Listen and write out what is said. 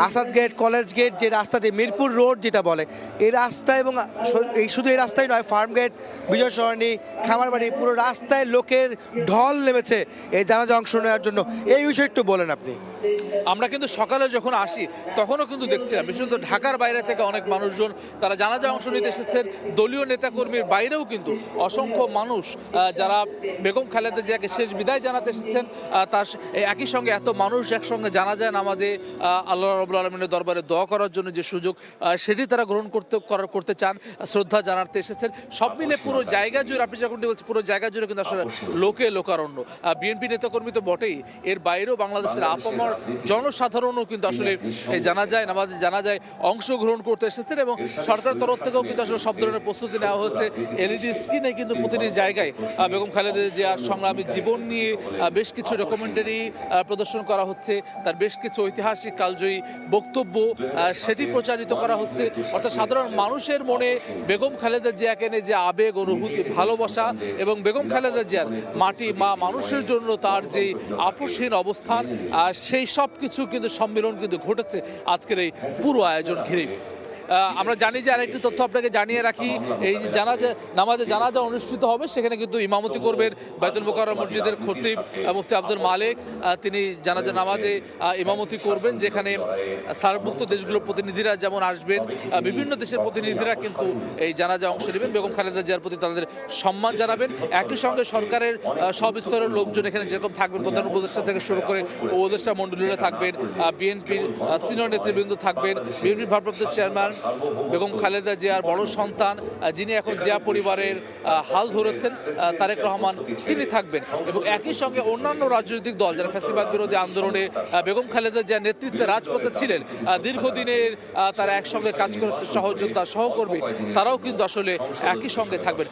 Asad gate, college gate, যে রাস্তাটি Mirpur road যেটা বলে, এই রাস্তা এবং শুধু এই রাস্তায় নয়, ফার্ম গেট, বিজয় সরণি, খামারবাড়ি, পুরো রাস্তায় লোকের ঢল নেমেছে এই জানাজা অংশ নেওয়ার জন্য। এই বিষয়ে একটু বলেন আপনি। আমরা কিন্তু সকালে যখন আসি তখনও কিন্তু দেখছিলাম বিশেষত ঢাকার বাইরে থেকে অনেক মানুষজন তারা জানাজা অংশ নিতে এসেছেন। দলীয় নেতাকর্মীর বাইরেও কিন্তু অসংখ্য মানুষ যারা বেগম খালেদা জিয়াকে শেষ বিদায় জানাতে এসেছেন, তার একই সঙ্গে এত মানুষ একসঙ্গে জানাজায় নামাজে আল্লাহ রাব্বুল আলামিনের দরবারে দোয়া করার জন্য যে সুযোগ সেটি তারা গ্রহণ করতে চান, শ্রদ্ধা জানাতে এসেছেন। সব মিলে পুরো জায়গা জুড়ে, আপনি যখন বলছেন পুরো জায়গা জুড়ে কিন্তু আসলে লোকারণ্য। বিএনপি নেতাকর্মী তো বটেই, এর বাইরেও বাংলাদেশের আপামর জনসাধারণও কিন্তু আসলে এই জানাজায় অংশগ্রহণ করতে এসেছেন এবং সরকারের তরফ থেকেও কিন্তু আসলে সব ধরনের প্রস্তুতি নেওয়া হচ্ছে। এলইডি স্ক্রিনে কিন্তু প্রতিটি জায়গায় বেগম খালেদা জিয়ার সংগ্রামী জীবন নিয়ে বেশ কিছু ডকুমেন্টারি প্রদর্শন করা হচ্ছে, তার বেশ কিছু ঐতিহাসিক কালজয়ী বক্তব্য সেটি প্রচারিত করা হচ্ছে। অর্থাৎ সাধারণ মানুষের মনে বেগম খালেদা জিয়াকে নিয়ে যে আবেগ, অনুভূতি, ভালোবাসা এবং বেগম খালেদা জিয়ার মাটি মা মানুষের জন্য তার যে আপসহীন অবস্থান, সেই সব কিছু কিন্তু সম্মিলন কিন্তু ঘটেছে আজকের এই পুরো আয়োজন ঘিরে। আমরা জানি যে আরেকটি তথ্য আপনাকে জানিয়ে রাখি, এই যে জানাজা অনুষ্ঠিত হবে সেখানে কিন্তু ইমামতি করবেন বাইতুল মোকাররম মসজিদের খতিব মুফতি আব্দুল মালেক। তিনি জানাজা নামাজে ইমামতি করবেন, যেখানে সার্কভুক্ত দেশগুলোর প্রতিনিধিরা যেমন আসবেন, বিভিন্ন দেশের প্রতিনিধিরা কিন্তু এই জানাজা অংশ নেবেন, বেগম খালেদা জিয়ার প্রতি তাদের সম্মান জানাবেন। একই সঙ্গে সরকারের সব স্তরের লোকজন এখানে যেরকম থাকবেন, প্রধান উপদেষ্টা থেকে শুরু করে উপদেষ্টা মণ্ডলীরা থাকবেন, বিএনপির সিনিয়র নেতৃবৃন্দ থাকবেন, বিএনপির ভারপ্রাপ্ত চেয়ারম্যান বেগম খালেদা জিয়ার বড় সন্তান, যিনি এখন জিয়া পরিবারের হাল ধরেছেন, তারেক রহমান, তিনি থাকবেন। এবং একই সঙ্গে অন্যান্য রাজনৈতিক দল যারা ফ্যাসিবাদ বিরোধী আন্দোলনে বেগম খালেদা জিয়ার নেতৃত্বে রাজপথে ছিলেন, দীর্ঘদিনের তারা একসঙ্গে কাজ করতে সহযোদ্ধা সহকর্মী, তারাও কিন্তু আসলে একই সঙ্গে থাকবেন।